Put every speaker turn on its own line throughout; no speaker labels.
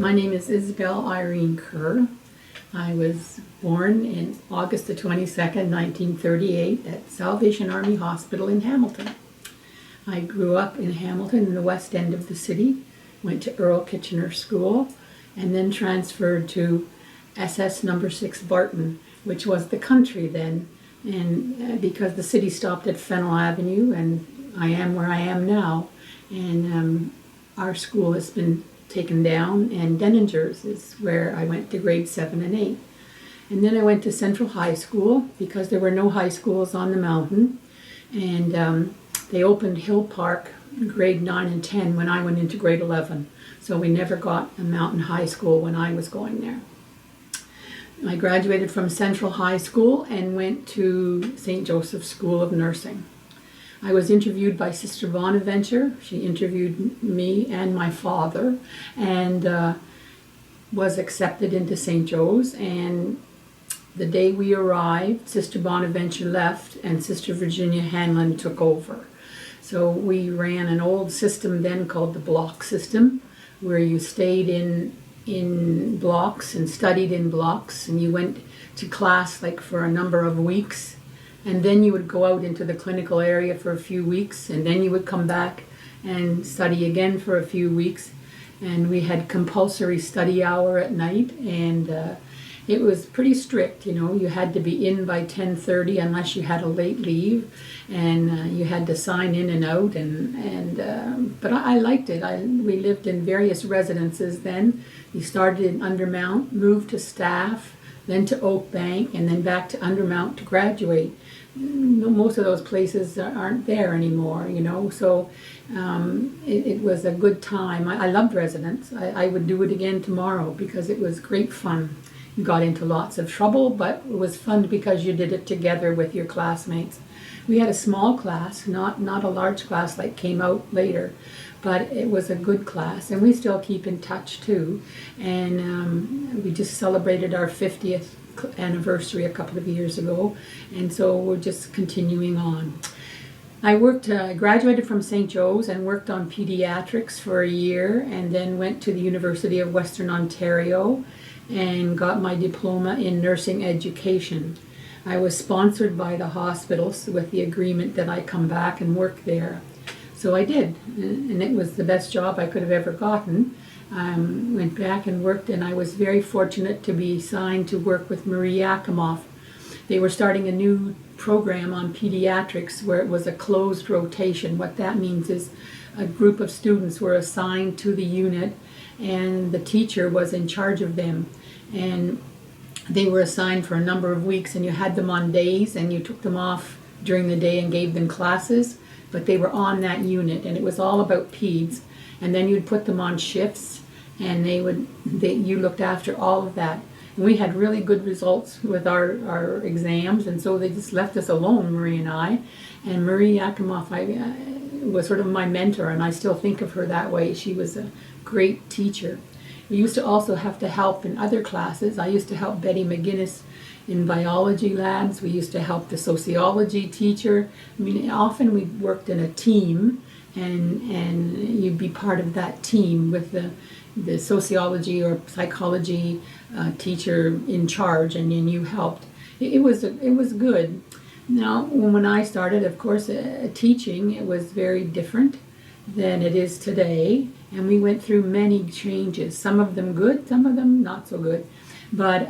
My name is Isabel Irene Kerr. I was born in August the 22nd, 1938 at Salvation Army Hospital in Hamilton. I grew up in Hamilton in the west end of the city, went to Earl Kitchener School, and then transferred to SS number 6 Barton, which was the country then. And because the city stopped at Fennel Avenue, and I am where I am now, and our school has been taken down, and Denninger's is where I went to grade 7 and 8. And then I went to Central High School because there were no high schools on the mountain, and they opened Hill Park grade 9 and 10 when I went into grade 11. So we never got a mountain high school when I was going there. I graduated from Central High School and went to St. Joseph's School of Nursing. I was interviewed by Sister Bonaventure. She interviewed me and my father, and was accepted into St. Joe's. And the day we arrived, Sister Bonaventure left and Sister Virginia Hanlon took over. So we ran an old system then called the block system, where you stayed in blocks and studied in blocks, and you went to class like for a number of weeks, and then you would go out into the clinical area for a few weeks, and then you would come back and study again for a few weeks. And we had compulsory study hour at night, and it was pretty strict. You had to be in by 10:30 unless you had a late leave, and you had to sign in and out, but I liked it. We lived in various residences then. We started in Undermount, moved to Staff, then to Oak Bank, and then back to Undermount to graduate. Most of those places aren't there anymore, so it was a good time. I loved residence. I would do it again tomorrow because it was great fun. You got into lots of trouble, but it was fun because you did it together with your classmates. We had a small class, not a large class like came out later, but it was a good class, and we still keep in touch too. And we just celebrated our 50th anniversary a couple of years ago, and so we're just continuing on. I graduated from St. Joe's and worked on pediatrics for a year, and then went to the University of Western Ontario and got my diploma in nursing education. I was sponsored by the hospitals with the agreement that I come back and work there. So I did, and it was the best job I could have ever gotten. Went back and worked, and I was very fortunate to be assigned to work with Marie Yakimoff. They were starting a new program on pediatrics where it was a closed rotation. What that means is a group of students were assigned to the unit, and the teacher was in charge of them. And they were assigned for a number of weeks, and you had them on days, and you took them off during the day and gave them classes, but they were on that unit, and it was all about peds. And then you'd put them on shifts, and you looked after all of that. And we had really good results with our exams, and so they just left us alone, Marie and I. And Marie Yakimoff was sort of my mentor, and I still think of her that way. She was a great teacher. We used to also have to help in other classes. I used to help Betty McGinnis in biology labs. We used to help the sociology teacher. Often we worked in a team, and you'd be part of that team with the sociology or psychology teacher in charge, and then you helped. It was good. Now, when I started, of course, teaching, it was very different than it is today, and we went through many changes, some of them good, some of them not so good, but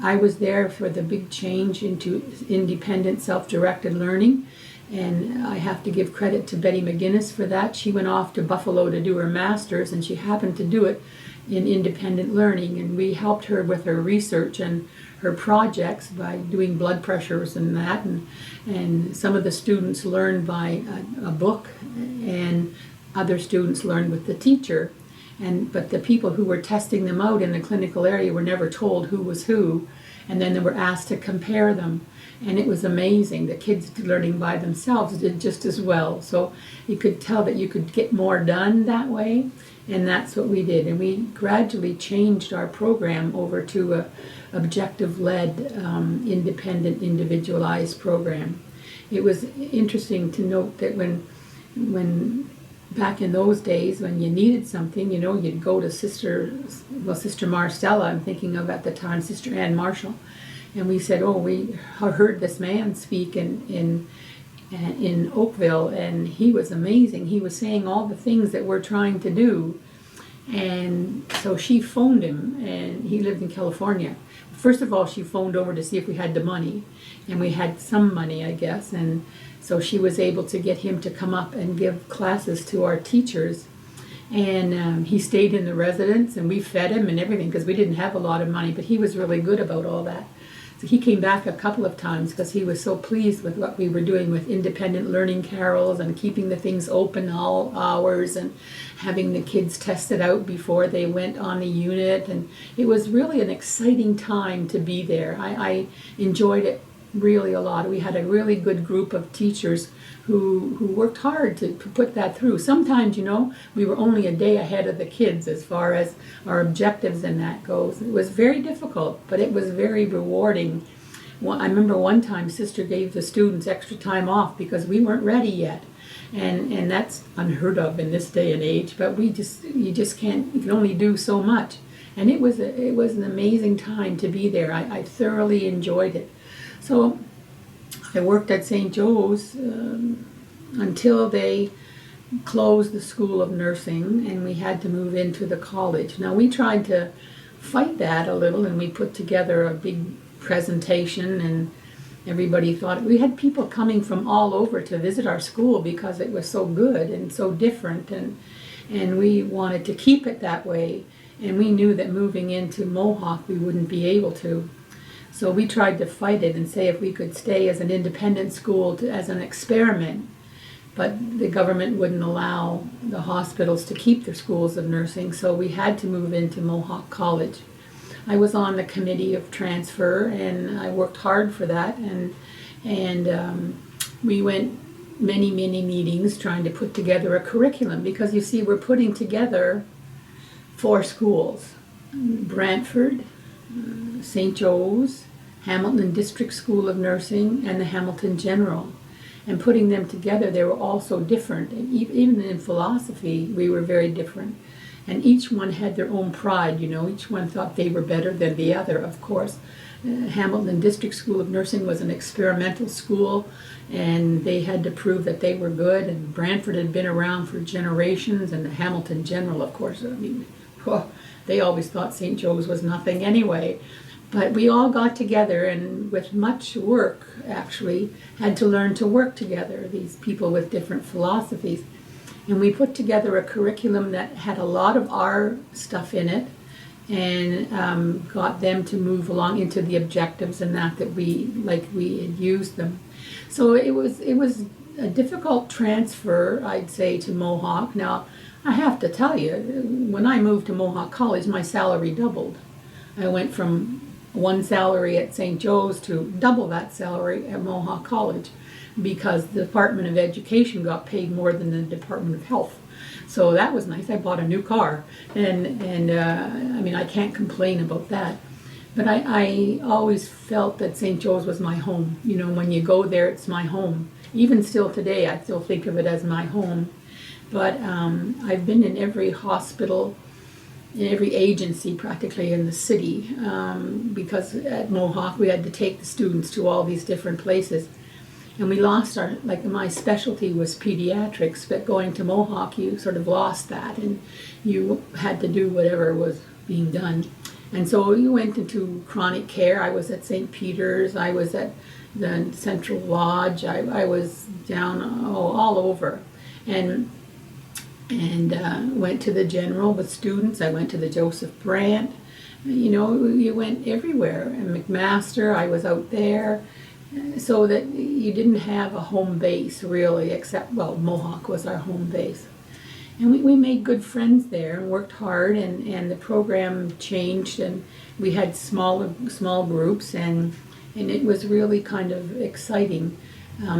I was there for the big change into independent self-directed learning, and I have to give credit to Betty McGinnis for that. She went off to Buffalo to do her master's, and she happened to do it in independent learning, and we helped her with her research and her projects by doing blood pressures and that, and some of the students learned by a book, and other students learned with the teacher. But the people who were testing them out in the clinical area were never told who was who, and then they were asked to compare them. And it was amazing. The kids learning by themselves did just as well. So you could tell that you could get more done that way, and that's what we did. And we gradually changed our program over to a objective-led, independent, individualized program. It was interesting to note that when back in those days when you needed something, you'd go to Sister Marcella, I'm thinking of at the time, Sister Ann Marshall, and we said, oh, we heard this man speak in Oakville, and he was amazing. He was saying all the things that we're trying to do. And so she phoned him, and he lived in California. First of all, she phoned over to see if we had the money, and we had some money, I guess, and so she was able to get him to come up and give classes to our teachers. And he stayed in the residence, and we fed him and everything because we didn't have a lot of money, but he was really good about all that. So he came back a couple of times because he was so pleased with what we were doing with independent learning carols and keeping the things open all hours and having the kids tested out before they went on the unit. And it was really an exciting time to be there. I enjoyed it really a lot. We had a really good group of teachers who worked hard to put that through. Sometimes, we were only a day ahead of the kids as far as our objectives and that goes. It was very difficult, but it was very rewarding. Well, I remember one time Sister gave the students extra time off because we weren't ready yet. And that's unheard of in this day and age, but you can only do so much. And it was an amazing time to be there. I thoroughly enjoyed it. So I worked at St. Joe's until they closed the School of Nursing and we had to move into the college. Now we tried to fight that a little, and we put together a big presentation, and everybody thought, we had people coming from all over to visit our school because it was so good and so different, and we wanted to keep it that way, and we knew that moving into Mohawk we wouldn't be able to. So we tried to fight it and say if we could stay as an independent school as an experiment, but the government wouldn't allow the hospitals to keep their schools of nursing, so we had to move into Mohawk College. I was on the committee of transfer, and I worked hard for that, and we went many meetings trying to put together a curriculum, because you see, we're putting together 4 schools: Brantford, St. Joe's, Hamilton District School of Nursing, and the Hamilton General. And putting them together, they were all so different. And even in philosophy, we were very different. And each one had their own pride, each one thought they were better than the other, of course. Hamilton District School of Nursing was an experimental school, and they had to prove that they were good. And Brantford had been around for generations, and the Hamilton General, of course, they always thought St. Joe's was nothing anyway. But we all got together, and with much work, actually, had to learn to work together, these people with different philosophies. And we put together a curriculum that had a lot of our stuff in it, and got them to move along into the objectives and that we had used them. So it was a difficult transfer, I'd say, to Mohawk. Now, I have to tell you, when I moved to Mohawk College, my salary doubled. I went from one salary at St. Joe's to double that salary at Mohawk College, because the Department of Education got paid more than the Department of Health. So that was nice. I bought a new car, and I mean, I can't complain about that. But I always felt that St. Joe's was my home. When you go there, it's my home. Even still today, I still think of it as my home. But I've been in every hospital, in every agency practically in the city, because at Mohawk we had to take the students to all these different places. And we lost my specialty was pediatrics, but going to Mohawk you sort of lost that, and you had to do whatever was being done. And so you went into chronic care. I was at St. Peter's, I was at the Central Lodge, I was down all over. And went to the General with students. I went to the Joseph Brant. You went everywhere. And McMaster, I was out there. So that you didn't have a home base, really, except, Mohawk was our home base. And we made good friends there and worked hard, and the program changed, and we had small groups, and it was really kind of exciting.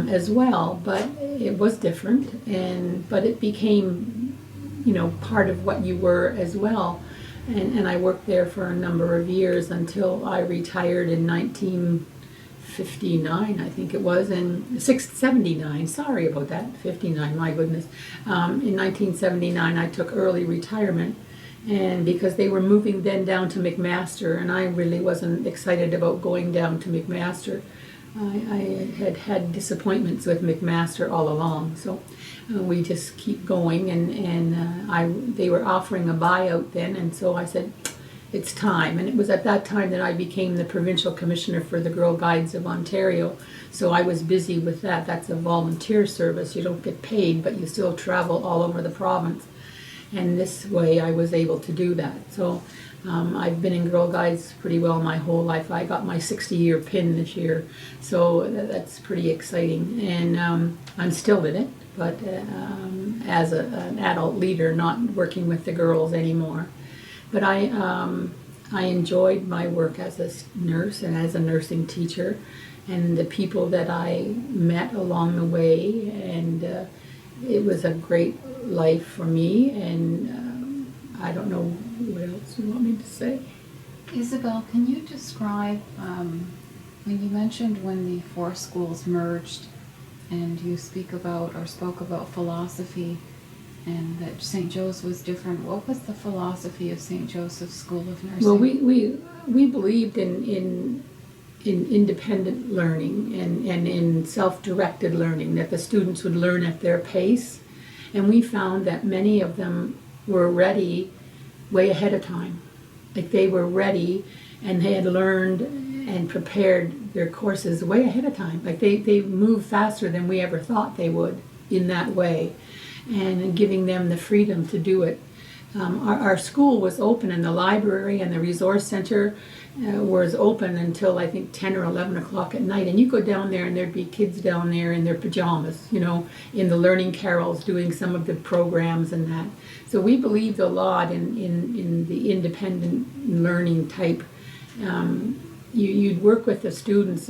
As well, but it was different, but it became, part of what you were as well. And I worked there for a number of years until I retired in 59, I think it was, and 679, sorry about that, 59, my goodness. In 1979, I took early retirement, and because they were moving then down to McMaster, and I really wasn't excited about going down to McMaster. I had had disappointments with McMaster all along, so we just keep going, and they were offering a buyout then, and so I said, it's time. And it was at that time that I became the provincial commissioner for the Girl Guides of Ontario, so I was busy with that. That's a volunteer service. You don't get paid, but you still travel all over the province, and this way I was able to do that. So I've been in Girl Guides pretty well my whole life. I got my 60-year pin this year, so that's pretty exciting. And I'm still in it, but as an adult leader, not working with the girls anymore. But I enjoyed my work as a nurse and as a nursing teacher, and the people that I met along the way, and it was a great life for me, and I don't know what else you want me to say.
Isabel, can you describe, when you mentioned when the four schools merged, and you spoke about philosophy, and that St. Joe's was different, what was the philosophy of St. Joseph's School of Nursing?
Well, we believed in independent learning and in self-directed learning, that the students would learn at their pace, and we found that many of them were ready way ahead of time. Like they were ready and they had learned and prepared their courses way ahead of time. Like they moved faster than we ever thought they would in that way, and giving them the freedom to do it. Our school was open, and the library and the resource center was open until I think 10 or 11 o'clock at night, and you go down there and there'd be kids down there in their pajamas, you know, in the learning carols doing some of the programs and that. So we believed a lot in the independent learning type. You'd work with the students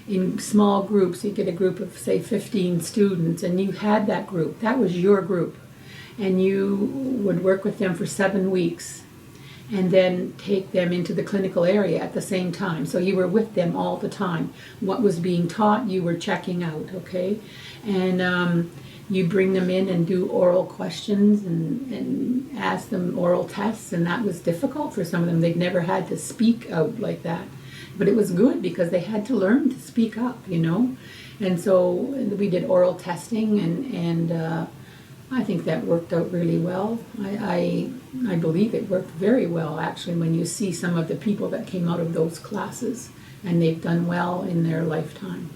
in small groups. You'd get a group of, say, 15 students, and you had that group. That was your group. And you would work with them for 7 weeks and then take them into the clinical area at the same time. So you were with them all the time. What was being taught, you were checking out, okay? And you bring them in and do oral questions and ask them oral tests, and that was difficult for some of them. They'd never had to speak out like that. But it was good because they had to learn to speak up, you know? And so we did oral testing, and I think that worked out really well. I believe it worked very well, actually, when you see some of the people that came out of those classes, and they've done well in their lifetime.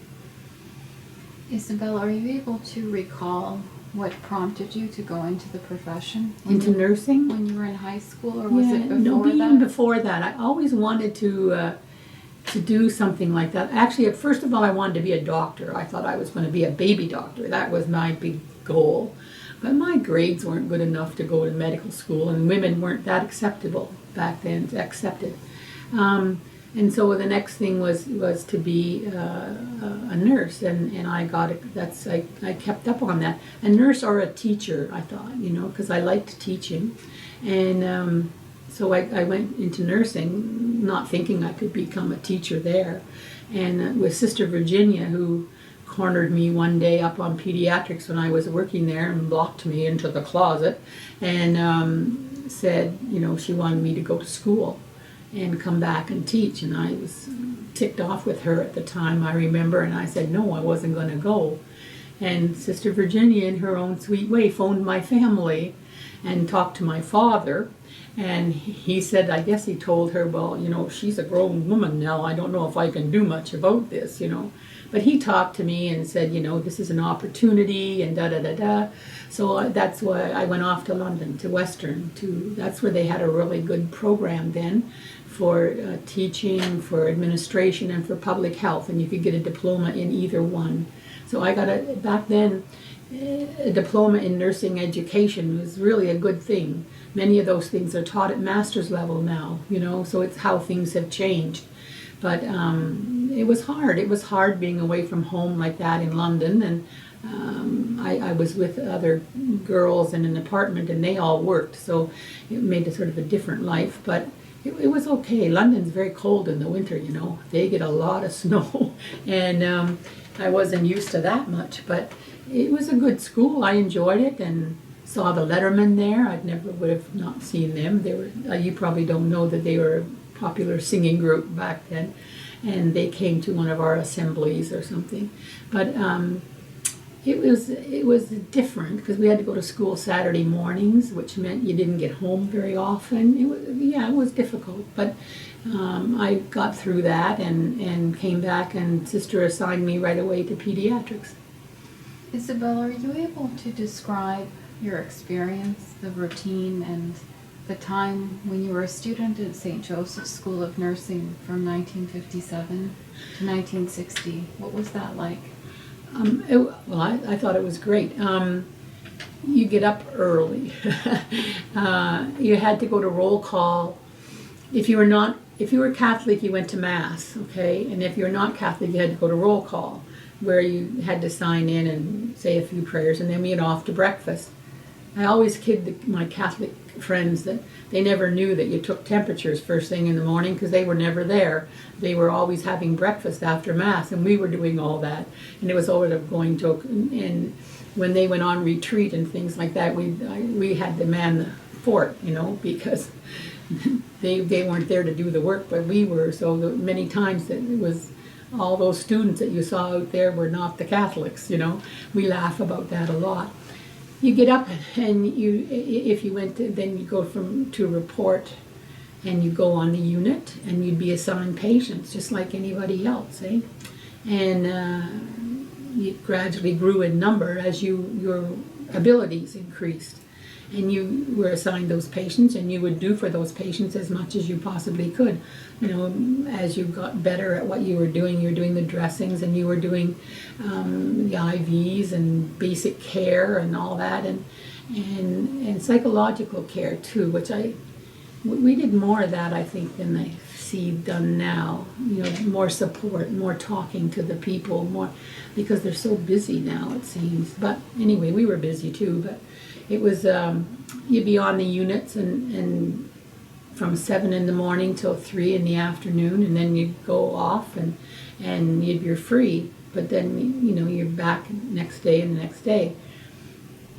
Isabel, are you able to recall what prompted you to go into the profession?
Into nursing?
When you were in high school, or was it before
no,
that?
even before that. I always wanted to do something like that. Actually, first of all, I wanted to be a doctor. I thought I was going to be a baby doctor. That was my big goal. But my grades weren't good enough to go to medical school, and women weren't that acceptable back then, accepted. And so the next thing was to be a nurse, and I got it. I kept up on that. A nurse or a teacher, I thought, you know, because I liked teaching. And so I went into nursing, not thinking I could become a teacher there. And with Sister Virginia, who cornered me one day up on pediatrics when I was working there and locked me into the closet, and said, you know, she wanted me to go to school and come back and teach. And I was ticked off with her at the time, I remember, and I said no, I wasn't going to go. And Sister Virginia, in her own sweet way, phoned my family and talked to my father. And he said, I guess he told her, well, you know, she's a grown woman now. I don't know if I can do much about this, you know. But he talked to me and said, you know, this is an opportunity and da-da-da-da. So that's why I went off to London, to Western. That's where they had a really good program then for teaching, for administration, and for public health. And you could get a diploma in either one. So I got back then, a diploma in nursing education was really a good thing. Many of those things are taught at master's level now, you know, so it's how things have changed. But it was hard. It was hard being away from home like that in London. And I was with other girls in an apartment, and they all worked, so it made a sort of a different life. But it was okay. London's very cold in the winter, you know. They get a lot of snow, and I wasn't used to that much. But it was a good school. I enjoyed it, and saw the Letterman there. I'd never would have not seen them. They were. You probably don't know that they were a popular singing group back then, and they came to one of our assemblies or something. But it was different because we had to go to school Saturday mornings, which meant you didn't get home very often. It was difficult, but I got through that and came back, and sister assigned me right away to pediatrics.
Isabel, are you able to describe your experience, the routine, and the time when you were a student at St. Joseph's School of Nursing from 1957 to 1960? What was that like?
I thought it was great. You get up early. You had to go to roll call. If you were Catholic, you went to Mass, okay? And if you're not Catholic, you had to go to roll call, where you had to sign in and say a few prayers, and then we get off to breakfast. I always kid my Catholic friends that they never knew that you took temperatures first thing in the morning because they were never there. They were always having breakfast after Mass, and we were doing all that. And it was sort of going to, and when they went on retreat and things like that, we had to man the fort, you know, because they weren't there to do the work, but we were. So many times that it was all those students that you saw out there were not the Catholics, you know. We laugh about that a lot. You get up and if you went to, then you go to report, and you go on the unit, and you'd be assigned patients just like anybody else, eh? And you gradually grew in number as your abilities increased. And you were assigned those patients, and you would do for those patients as much as you possibly could. You know, as you got better at what you were doing the dressings, and you were doing the IVs and basic care and all that, and psychological care too, which we did more of that, I think, than I see done now. You know, more support, more talking to the people, more, because they're so busy now, it seems. But anyway, we were busy too, but it was, you'd be on the units and from 7 in the morning till 3 in the afternoon, and then you'd go off and you're free. But then, you know, you're back next day and the next day.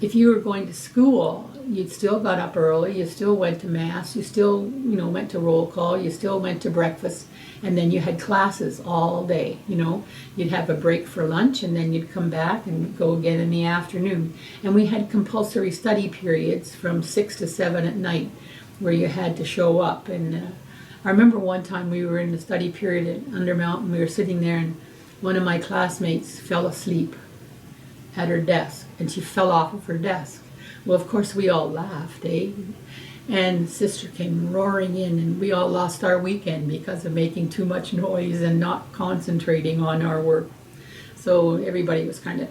If you were going to school, you still got up early, you still went to Mass, you still, you know, went to roll call, you still went to breakfast, and then you had classes all day, you know. You'd have a break for lunch, and then you'd come back and go again in the afternoon. And we had compulsory study periods from 6 to 7 at night where you had to show up. And I remember one time we were in the study period at Undermountain, we were sitting there, and one of my classmates fell asleep at her desk, and she fell off of her desk. Well, of course, we all laughed, eh? And sister came roaring in, and we all lost our weekend because of making too much noise and not concentrating on our work. So everybody was kind of,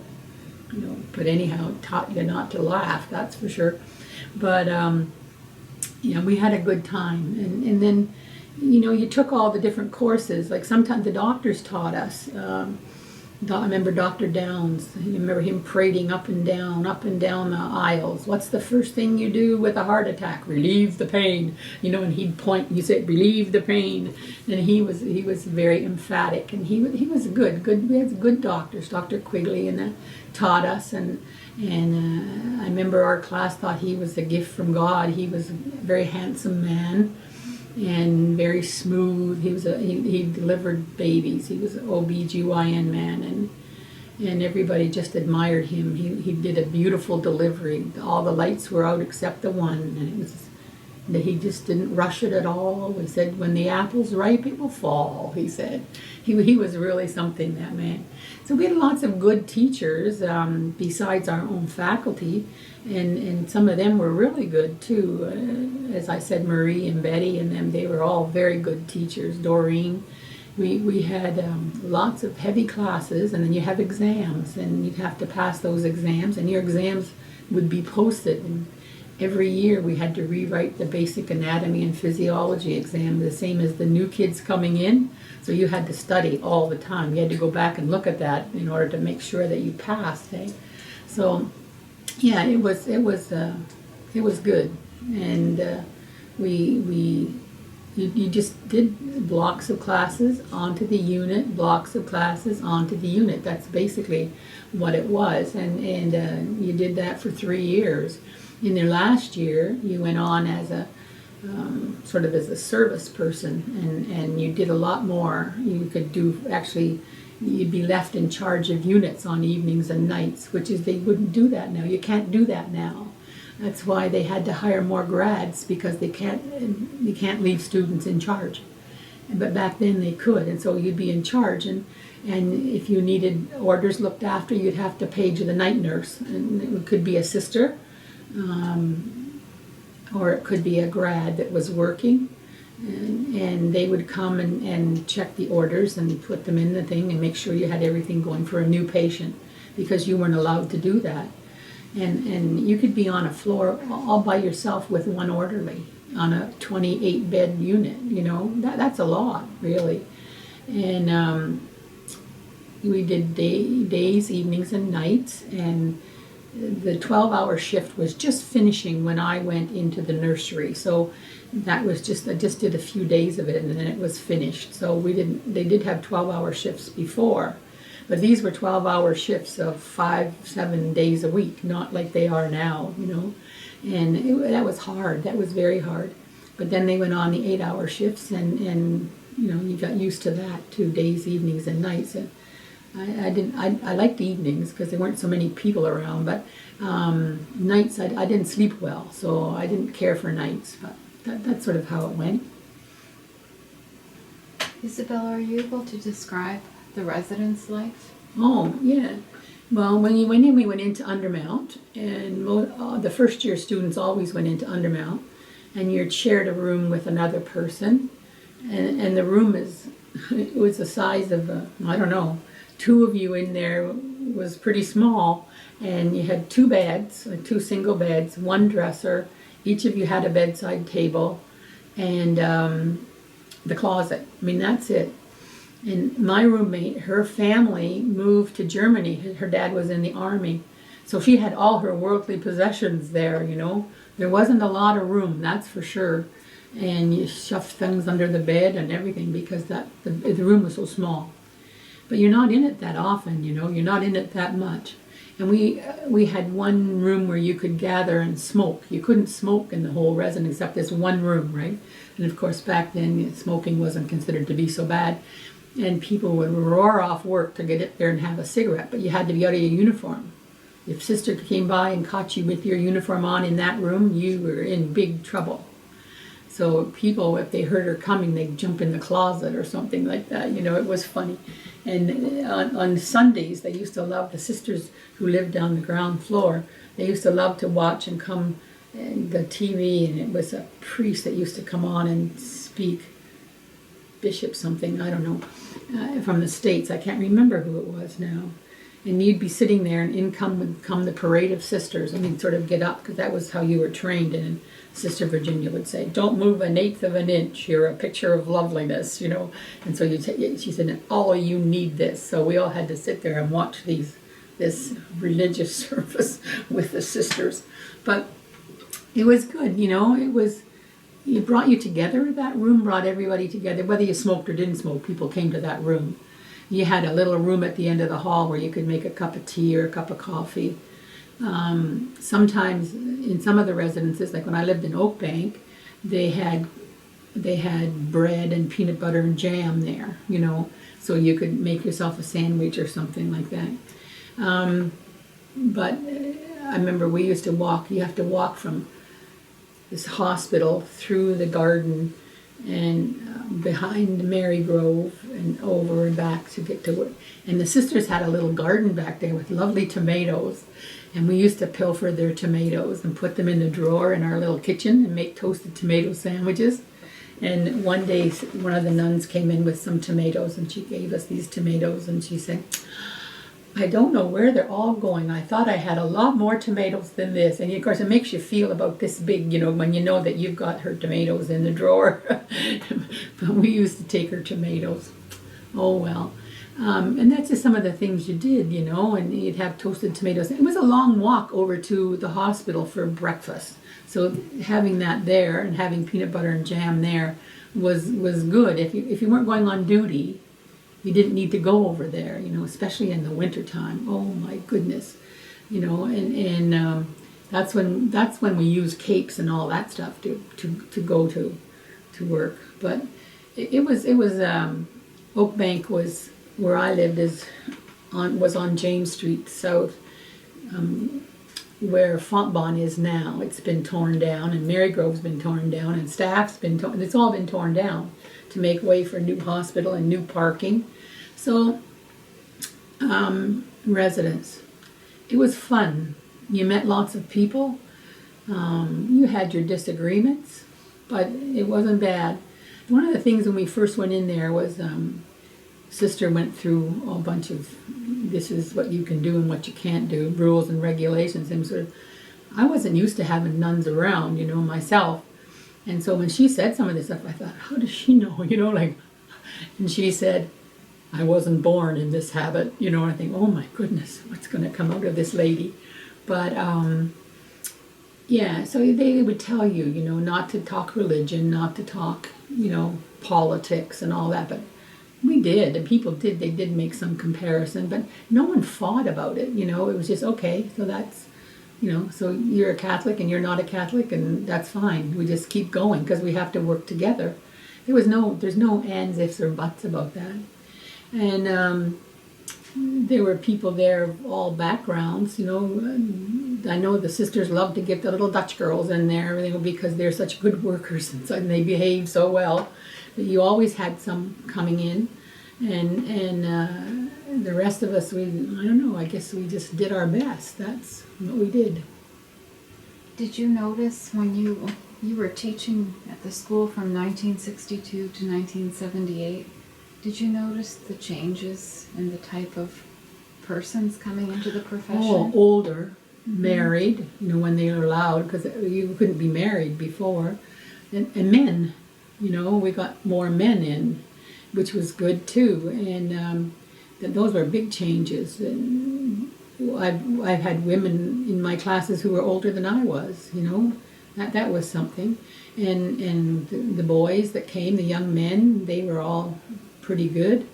you know, but anyhow, taught you not to laugh, that's for sure. But, yeah, we had a good time. And then, you know, you took all the different courses. Like sometimes the doctors taught us. I remember Dr. Downs. I remember him parading up and down the aisles. What's the first thing you do with a heart attack? Relieve the pain. You know, and he'd point and you said, relieve the pain. And he was very emphatic, and he was good. We had good doctors. Dr. Quigley and taught us, and I remember our class thought he was a gift from God. He was a very handsome man and very smooth. He delivered babies. He was an OB/GYN man, and everybody just admired him. He did a beautiful delivery. All the lights were out except the one, and he just didn't rush it at all. He said, when the apple's ripe, it will fall, he said. He was really something, that man. So we had lots of good teachers besides our own faculty, and some of them were really good too. As I said, Marie and Betty and them, they were all very good teachers. Doreen. We had lots of heavy classes, and then you have exams, and you'd have to pass those exams, and your exams would be posted. And every year we had to rewrite the basic anatomy and physiology exam, the same as the new kids coming in. So you had to study all the time. You had to go back and look at that in order to make sure that you passed. Eh? So, yeah, it was good, and we You just did blocks of classes onto the unit, blocks of classes onto the unit. That's basically what it was, and you did that for 3 years. In their last year, you went on as a sort of as a service person, and you did a lot more. You could do actually. You'd be left in charge of units on evenings and nights, which is they wouldn't do that now. You can't do that now. That's why they had to hire more grads, because you can't leave students in charge. But back then they could, and so you'd be in charge, and if you needed orders looked after, you'd have to page the night nurse, and it could be a sister, or it could be a grad that was working, and they would come and check the orders and put them in the thing and make sure you had everything going for a new patient, because you weren't allowed to do that. And you could be on a floor all by yourself with one orderly on a 28-bed unit. You know, that's a lot, really. And we did days, evenings, and nights, and the 12-hour shift was just finishing when I went into the nursery. So that was I just did a few days of it, and then it was finished. So they did have 12-hour shifts before, but these were 12-hour shifts of 5-7 days a week, not like they are now, you know. And that was hard. That was very hard. But then they went on the 8-hour shifts, and you know, you got used to that too, days, evenings, and nights. And I liked the evenings because there weren't so many people around, but nights I didn't sleep well, so I didn't care for nights. But that's sort of how it went.
Isabel, are you able to describe the residence life?
Oh, yeah. Well, when you went in, we went into Undermount, and the first year students always went into Undermount, and you're shared a room with another person, and the room it was the size of, I don't know, 2 of you in there was pretty small, and you had 2 beds, 2 single beds, 1 dresser, each of you had a bedside table, and the closet. I mean, that's it. And my roommate, her family moved to Germany. Her dad was in the army. So she had all her worldly possessions there, you know. There wasn't a lot of room, that's for sure. And you shoved things under the bed and everything, because the room was so small. But you're not in it that often, you know. You're not in it that much. And we had one room where you could gather and smoke. You couldn't smoke in the whole residence except this one room, right? And of course back then smoking wasn't considered to be so bad. And people would roar off work to get up there and have a cigarette, but you had to be out of your uniform. If sister came by and caught you with your uniform on in that room, you were in big trouble. So people, if they heard her coming, they'd jump in the closet or something like that. You know, it was funny. And on Sundays, they used to love, the sisters who lived down the ground floor, they used to love to watch and come and the TV, and it was a priest that used to come on and speak, bishop something, I don't know, from the States. I can't remember who it was now. And you'd be sitting there, and in would come the parade of sisters, and you'd sort of get up, because that was how you were trained. And Sister Virginia would say, "Don't move 1/8 of an inch. You're a picture of loveliness," you know. And so she said, "All of you need this." So we all had to sit there and watch this religious service with the sisters. But it was good, you know. It brought you together. That room brought everybody together. Whether you smoked or didn't smoke, people came to that room. You had a little room at the end of the hall where you could make a cup of tea or a cup of coffee. Sometimes in some of the residences, like when I lived in Oak Bank, they had bread and peanut butter and jam there, you know, so you could make yourself a sandwich or something like that. But I remember we used to walk. You have to walk from this hospital through the garden and behind Mary Grove and over and back to get to work. And the sisters had a little garden back there with lovely tomatoes. And we used to pilfer their tomatoes and put them in the drawer in our little kitchen and make toasted tomato sandwiches. And one day, one of the nuns came in with some tomatoes, and she gave us these tomatoes, and she said, "I don't know where they're all going. I thought I had a lot more tomatoes than this." And of course, it makes you feel about this big, you know, when you know that you've got her tomatoes in the drawer. But we used to take her tomatoes. Oh, well. And that's just some of the things you did, you know, and you'd have toasted tomatoes. It was a long walk over to the hospital for breakfast. So having that there and having peanut butter and jam there was good. If you weren't going on duty, you didn't need to go over there, especially in the wintertime. Oh my goodness, and that's when we used capes and all that stuff to go to work. But it was Oak Bank was where I lived was on James Street South, where Fontbonne is now. It's been torn down, and Marygrove's been torn down, and Staff's been torn. It's all been torn down to make way for a new hospital and new parking. So, residents, it was fun. You met lots of people. You had your disagreements, but it wasn't bad. One of the things when we first went in there was Sister went through a bunch of, this is what you can do and what you can't do, rules and regulations. And sort of, I wasn't used to having nuns around, myself. And so when she said some of this stuff, I thought, how does she know, and she said, I wasn't born in this habit, and I think, oh my goodness, what's going to come out of this lady? But, yeah, so they would tell you, not to talk religion, not to talk, politics and all that, but we did, and people did, they did make some comparison, but no one fought about it, it was just, okay, so that's, so you're a Catholic and you're not a Catholic, and that's fine, we just keep going, because we have to work together. There's no ands, ifs, or buts about that. And there were people there of all backgrounds, I know the sisters love to get the little Dutch girls in there, because they're such good workers and they behave so well. But you always had some coming in, and the rest of us, I don't know, I guess we just did our best. That's what we did.
Did you notice when you were teaching at the school from 1962 to 1978, did you notice the changes in the type of persons coming into the profession?
Oh, older, married, when they were allowed, because you couldn't be married before. And men, we got more men in, which was good too. And those were big changes. And I've had women in my classes who were older than I was, that was something. And the boys that came, the young men, they were all pretty good.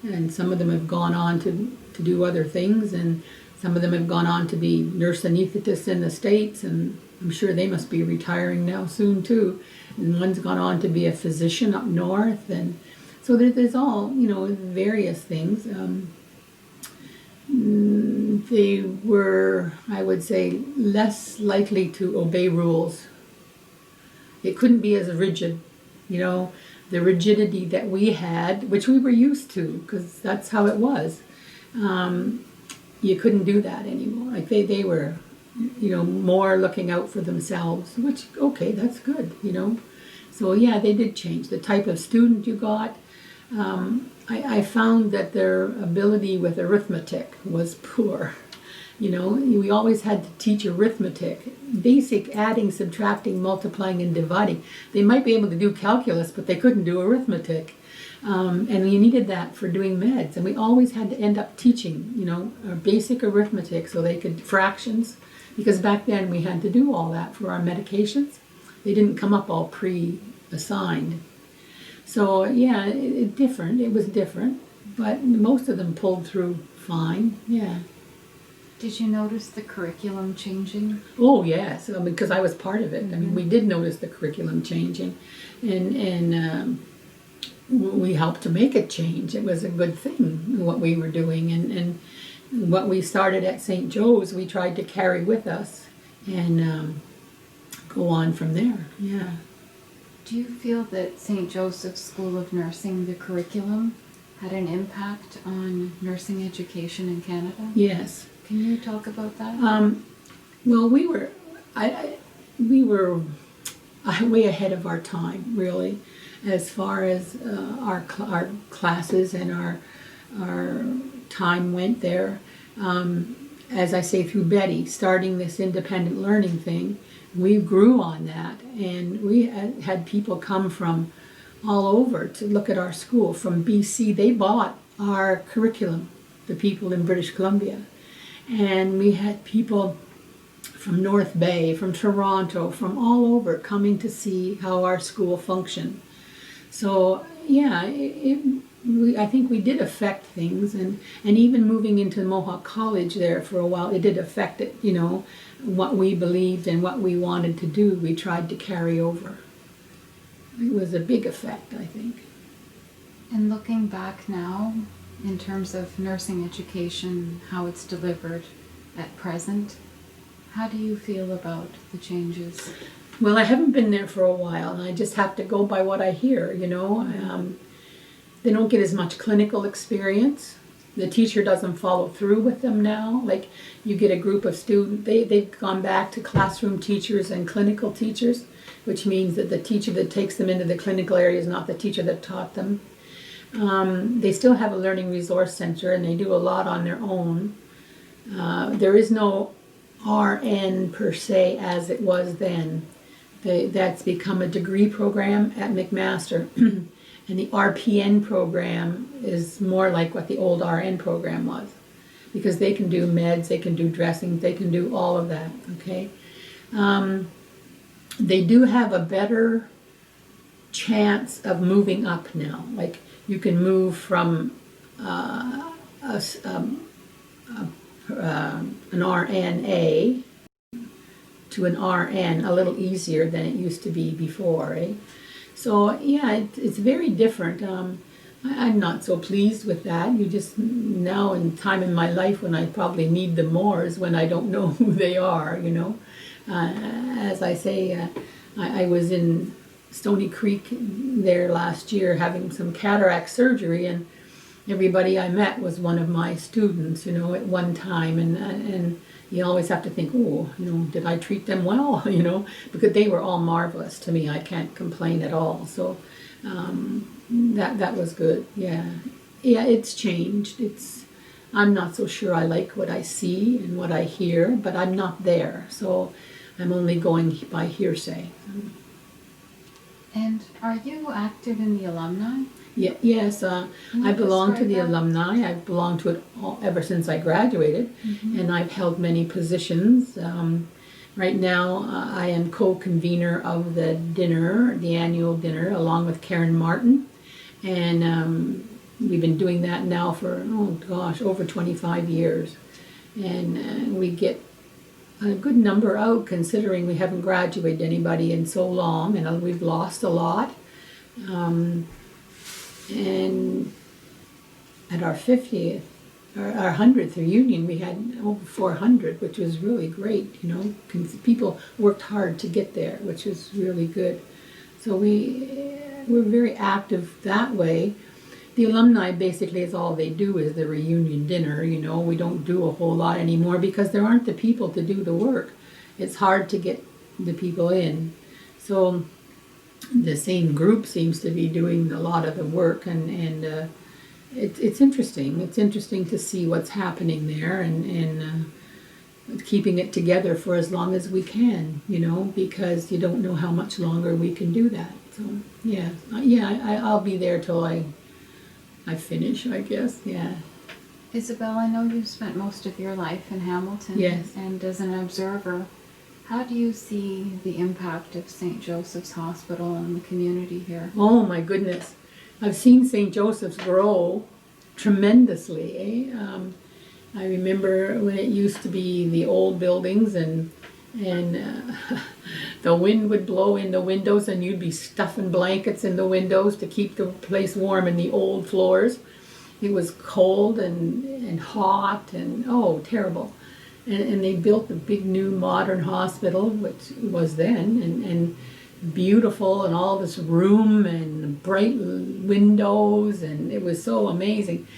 And some of them have gone on to do other things, and some of them have gone on to be nurse anesthetists in the States, and I'm sure they must be retiring now soon too. And one's gone on to be a physician up north, and so there's all, various things. They were, I would say, less likely to obey rules. It couldn't be as rigid, the rigidity that we had, which we were used to, because that's how it was. You couldn't do that anymore. Like they were, more looking out for themselves, which, okay, that's good, So yeah, they did change. The type of student you got, I found that their ability with arithmetic was poor. We always had to teach arithmetic, basic adding, subtracting, multiplying, and dividing. They might be able to do calculus, but they couldn't do arithmetic. And you needed that for doing meds. And we always had to end up teaching, our basic arithmetic so they could, fractions, because back then we had to do all that for our medications. They didn't come up all pre-assigned. So yeah, it was different, but most of them pulled through fine, yeah.
Did you notice the curriculum changing?
Oh yes, because I was part of it. Mm-hmm. We did notice the curriculum changing, and we helped to make it change. It was a good thing what we were doing, and what we started at St. Joe's, we tried to carry with us, and go on from there. Yeah.
Do you feel that St. Joseph's School of Nursing, the curriculum, had an impact on nursing education in Canada?
Yes.
Can you talk about that?
Well, we were way ahead of our time, really, as far as our classes and our time went there. As I say, through Betty, starting this independent learning thing, we grew on that, and we had people come from all over to look at our school. From BC, they bought our curriculum, the people in British Columbia. And we had people from North Bay, from Toronto, from all over coming to see how our school functioned. So yeah, I think we did affect things, and even moving into Mohawk College there for a while, it did affect it. You know, what we believed and what we wanted to do, we tried to carry over. It was a big effect, I think.
And looking back now, in terms of nursing education, how it's delivered at present, how do you feel about the changes?
Well, I haven't been there for a while, and I just have to go by what I hear, you know. They don't get as much clinical experience. The teacher doesn't follow through with them now. Like, you get a group of students, they've gone back to classroom teachers and clinical teachers, which means that the teacher that takes them into the clinical area is not the teacher that taught them. They still have a learning resource center, and they do a lot on their own. There is no RN per se as it was then. That's become a degree program at McMaster. And the RPN program is more like what the old RN program was, because they can do meds, they can do dressings, they can do all of that, okay? They do have a better chance of moving up now. Like, you can move from an RNA to an RN a little easier than it used to be before, eh? So yeah, it's very different. I'm not so pleased with that. You just, now in time in my life when I probably need them more is when I don't know who they are, you know. As I say, I was in Stony Creek there last year having some cataract surgery, and everybody I met was one of my students, you know, at one time, and you always have to think, oh, you know, did I treat them well, you know, because they were all marvelous to me. I can't complain at all. So that was good. Yeah, it's changed. I'm not so sure I like what I see and what I hear, but I'm not there, so I'm only going by hearsay.
And are you active in the alumni?
Yeah, yes, I belong to the alumni. I've belonged to it ever since I graduated, and I've held many positions. Right now, I am co-convener of the dinner, the annual dinner, along with Karen Martin, and we've been doing that now for, oh gosh, over 25 years, and we get a good number out considering we haven't graduated anybody in so long, and we've lost a lot. And at our 50th, our 100th reunion, we had over 400, which was really great, you know. People worked hard to get there, which was really good. So we're very active that way. The alumni basically is all they do is the reunion dinner, you know. We don't do a whole lot anymore because there aren't the people to do the work. It's hard to get the people in. So the same group seems to be doing a lot of the work, and it's interesting. It's interesting to see what's happening there, and keeping it together for as long as we can, you know, because you don't know how much longer we can do that. So yeah, I'll be there till I finish, I guess. Yeah.
Isabel, I know you've spent most of your life in Hamilton.
Yes.
And as an observer, how do you see the impact of St. Joseph's Hospital on the community here?
Oh my goodness. I've seen St. Joseph's grow tremendously. I remember when it used to be the old buildings, and the wind would blow in the windows and you'd be stuffing blankets in the windows to keep the place warm in the old floors. It was cold and hot and, oh, terrible. And they built a big new modern hospital, which was then, and beautiful, and all this room and bright windows, and it was so amazing.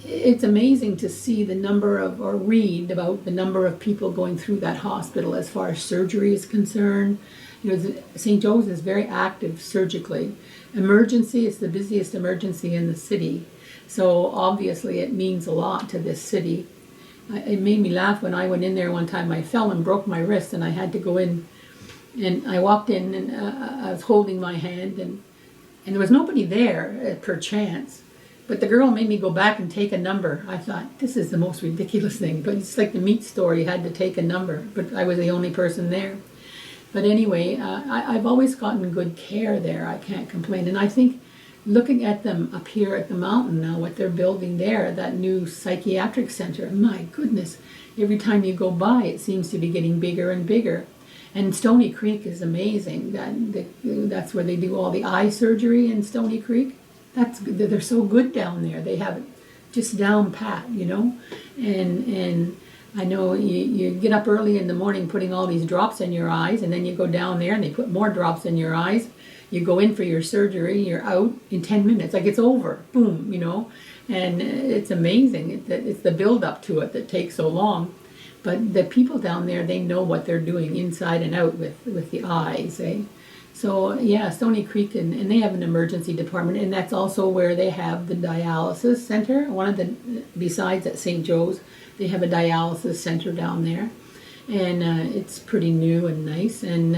It's amazing to see the number of, or read about the number of people going through that hospital as far as surgery is concerned. You know, St. Joe's is very active surgically. Emergency is the busiest emergency in the city, so obviously it means a lot to this city. It made me laugh when I went in there one time. I fell and broke my wrist, and I had to go in. And I walked in, and I was holding my hand, and there was nobody there, per chance. But the girl made me go back and take a number. I thought, this is the most ridiculous thing. But it's like the meat store, you had to take a number. But I was the only person there. But anyway, I've always gotten good care there. I can't complain. And I think looking at them up here at the mountain now, what they're building there, that new psychiatric center, my goodness, every time you go by, it seems to be getting bigger and bigger. And Stony Creek is amazing. That's where they do all the eye surgery in Stony Creek. They're so good down there. They have it just down pat, you know. And I know you get up early in the morning putting all these drops in your eyes, and then you go down there and they put more drops in your eyes. You go in for your surgery, you're out in 10 minutes. Like, it's over. Boom, you know. And it's amazing. It's the build up to it that takes so long. But the people down there, they know what they're doing inside and out with the eyes, eh? So, yeah, Stony Creek, and they have an emergency department, and that's also where they have the dialysis center. Besides at St. Joe's, they have a dialysis center down there. And it's pretty new and nice. And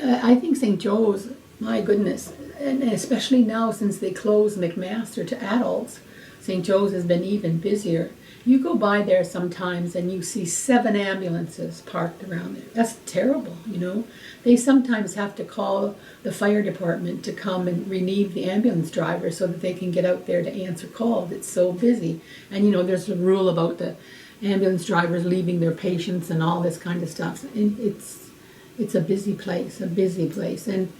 I think St. Joe's, my goodness, and especially now since they closed McMaster to adults, St. Joe's has been even busier. You go by there sometimes and you see 7 ambulances parked around there. That's terrible, you know. They sometimes have to call the fire department to come and relieve the ambulance driver so that they can get out there to answer calls. It's so busy. And, you know, there's a rule about the ambulance drivers leaving their patients and all this kind of stuff. And it's a busy place. And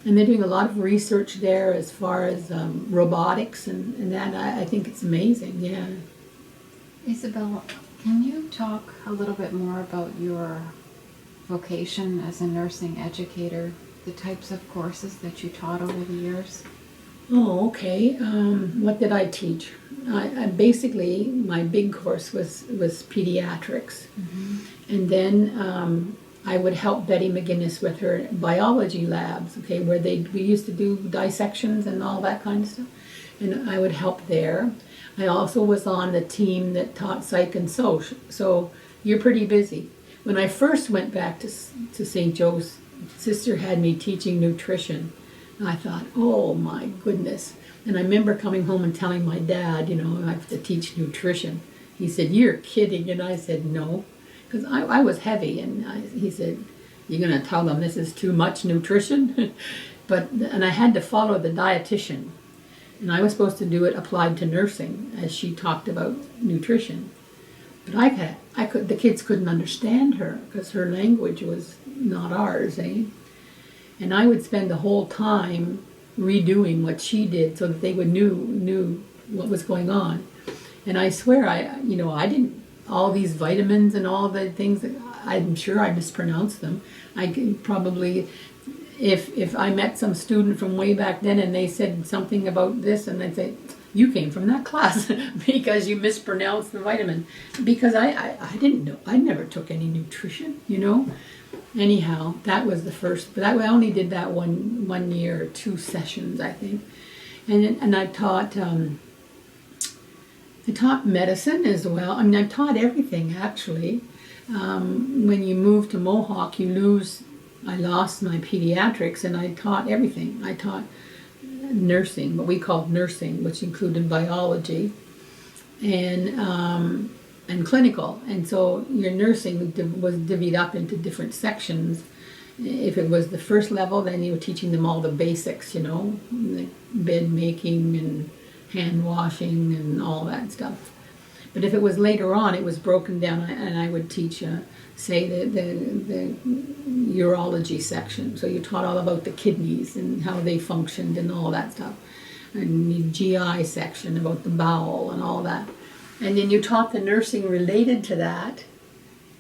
they're doing a lot of research there as far as robotics and that. I think it's amazing, yeah.
Isabel, can you talk a little bit more about your vocation as a nursing educator, the types of courses that you taught over the years?
Oh, okay. What did I teach? I basically, my big course was pediatrics. Mm-hmm. And then I would help Betty McGinnis with her biology labs, okay, where we used to do dissections and all that kind of stuff. And I would help there. I also was on the team that taught psych and social, so you're pretty busy. When I first went back to St. Joe's, Sister had me teaching nutrition. And I thought, oh my goodness. And I remember coming home and telling my dad, you know, I have to teach nutrition. He said, you're kidding. And I said, no, because I was heavy. And he said, you're going to tell them this is too much nutrition? And I had to follow the dietitian. And I was supposed to do it applied to nursing, as she talked about nutrition. But the kids couldn't understand her because her language was not ours, eh? And I would spend the whole time redoing what she did so that they would knew what was going on. And I swear, I didn't, all these vitamins and all the things, I'm sure I mispronounced them. I could probably, if I met some student from way back then and they said something about this, and I'd say, you came from that class because you mispronounced the vitamin. Because I didn't know, I never took any nutrition, you know. Anyhow, that was the first, but I only did that one year or 2 sessions, I think. And I taught medicine as well. I mean, I taught everything, actually. When you move to Mohawk, I lost my pediatrics, and I taught everything. I taught nursing, what we called nursing, which included biology and clinical. And so your nursing was divvied up into different sections. If it was the first level, then you were teaching them all the basics, you know, like bed making and hand washing and all that stuff. But if it was later on, it was broken down, and I would teach, say, the urology section. So you taught all about the kidneys and how they functioned and all that stuff. And the GI section about the bowel and all that. And then you taught the nursing related to that,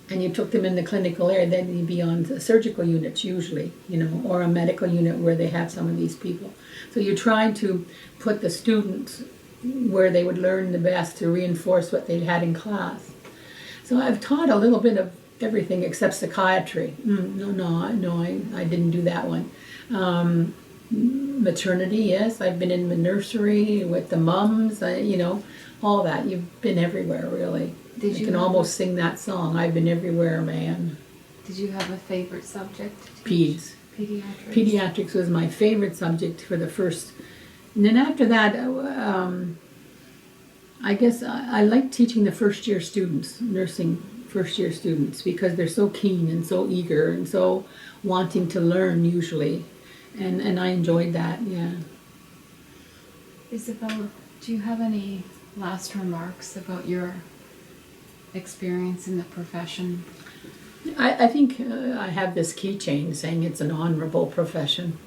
and you took them in the clinical area. Then you'd be on the surgical units usually, you know, or a medical unit where they have some of these people. So you tried to put the students where they would learn the best to reinforce what they had in class. So I've taught a little bit of everything except psychiatry. I didn't do that one. Maternity, yes, I've been in the nursery with the mums, you know, all that. You've been everywhere, really. You can almost sing that song, I've been everywhere, man.
Did you have a favorite subject to
teach?
Pediatrics.
Pediatrics was my favorite subject for the first. And then after that, I guess I like teaching the first-year students, nursing first-year students, because they're so keen and so eager and so wanting to learn usually. and I enjoyed that. Yeah.
Isabel, do you have any last remarks about your experience in the profession?
I think I have this keychain saying it's an honorable profession,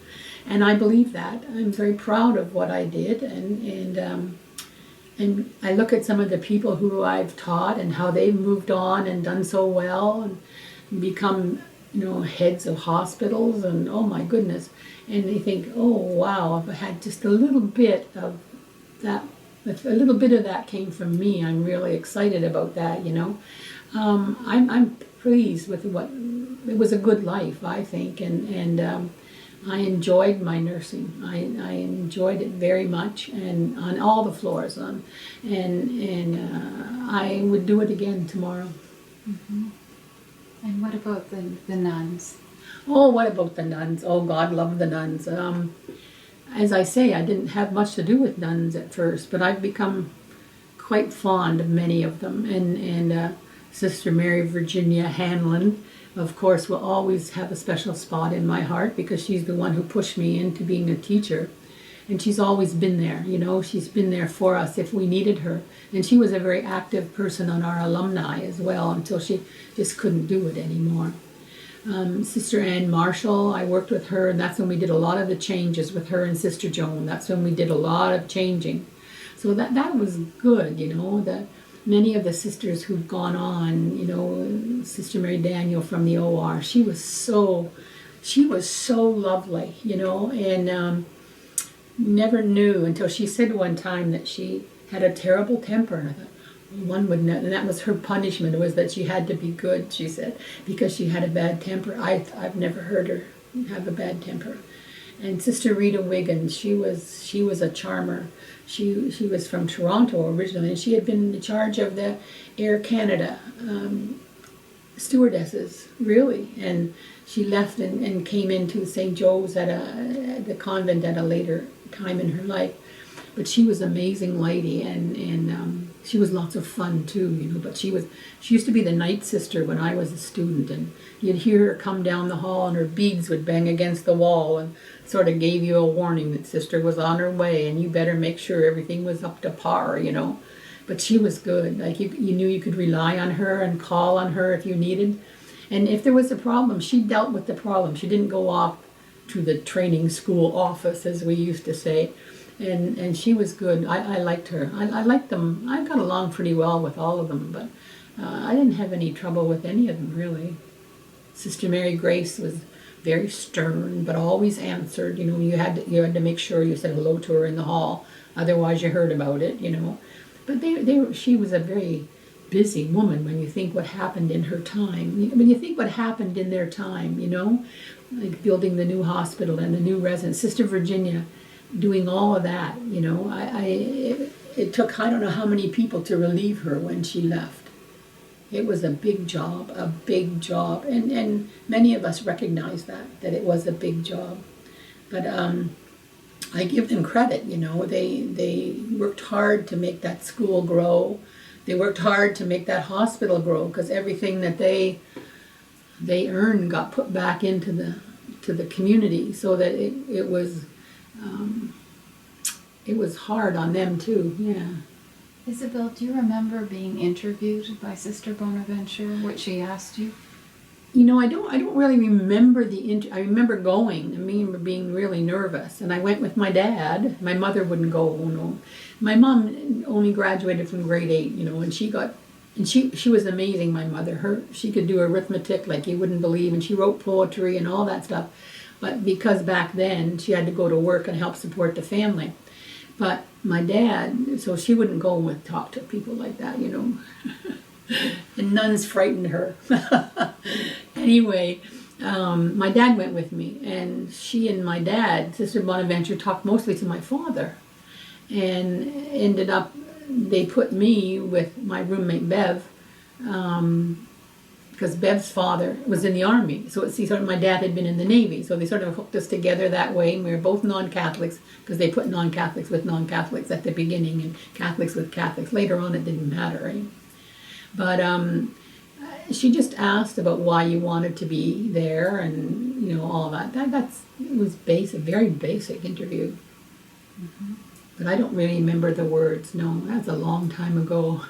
and I believe that. I'm very proud of what I did, and I look at some of the people who I've taught and how they've moved on and done so well and become, heads of hospitals, and oh my goodness, and they think, oh wow, if I had just a little bit of that, if a little bit of that came from me, I'm really excited about that. I'm pleased with what, it was a good life, I think, and I enjoyed my nursing. I enjoyed it very much, and on all the floors, and I would do it again tomorrow.
Mm-hmm. And what about the nuns?
Oh, what about the nuns? Oh, God love the nuns. As I say, I didn't have much to do with nuns at first, but I've become quite fond of many of them, and Sister Mary Virginia Hanlon, of course, will always have a special spot in my heart because she's the one who pushed me into being a teacher. And she's always been there, she's been there for us if we needed her. And she was a very active person on our alumni as well until she just couldn't do it anymore. Sister Ann Marshall, I worked with her, and that's when we did a lot of the changes with her and Sister Joan. That's when we did a lot of changing. So that was good, that many of the sisters who've gone on, Sister Mary Daniel from the OR, she was so lovely, and never knew until she said one time that she had a terrible temper, and I thought, one would know, and that was her punishment, was that she had to be good, she said, because she had a bad temper. I've never heard her have a bad temper. And Sister Rita Wiggins, she was a charmer. She was from Toronto originally, and she had been in charge of the Air Canada stewardesses, really. And she left and came into St. Joe's at the convent at a later time in her life. But she was an amazing lady, and she was lots of fun too, But she used to be the night sister when I was a student, and you'd hear her come down the hall, and her beads would bang against the wall, and sort of gave you a warning that sister was on her way, and you better make sure everything was up to par, But she was good. Like you knew you could rely on her and call on her if you needed. And if there was a problem, she dealt with the problem. She didn't go off to the training school office, as we used to say. And she was good. I liked her. I liked them. I got along pretty well with all of them, but I didn't have any trouble with any of them, really. Sister Mary Grace was very stern, but always answered. You had to make sure you said hello to her in the hall, otherwise you heard about it. But she was a very busy woman when you think what happened in her time. When you think what happened in their time, like building the new hospital and the new residence. Sister Virginia doing all of that, it took I don't know how many people to relieve her when she left. It was a big job, and many of us recognize that it was a big job. But I give them credit, they worked hard to make that school grow. They worked hard to make that hospital grow, because everything that they earned got put back into the community, so that it was hard on them too. Yeah.
Isabel, do you remember being interviewed by Sister Bonaventure? What she asked you?
I don't really remember I remember going. I remember being really nervous, and I went with my dad. My mother wouldn't go. No, my mom only graduated from grade 8. And she was amazing. My mother, she could do arithmetic like you wouldn't believe, and she wrote poetry and all that stuff. But because back then she had to go to work and help support the family. But my dad, so she wouldn't go and talk to people like that, And nuns frightened her. Anyway, my dad went with me, and she and my dad, Sister Bonaventure, talked mostly to my father, and ended up, they put me with my roommate Bev, because Bev's father was in the Army. So my dad had been in the Navy, so they sort of hooked us together that way. And we were both non-Catholics, because they put non-Catholics with non-Catholics at the beginning and Catholics with Catholics. Later on, it didn't matter, right? But She just asked about why you wanted to be there, and all that. It was a very basic interview. But I don't really remember the words. No, that's a long time ago.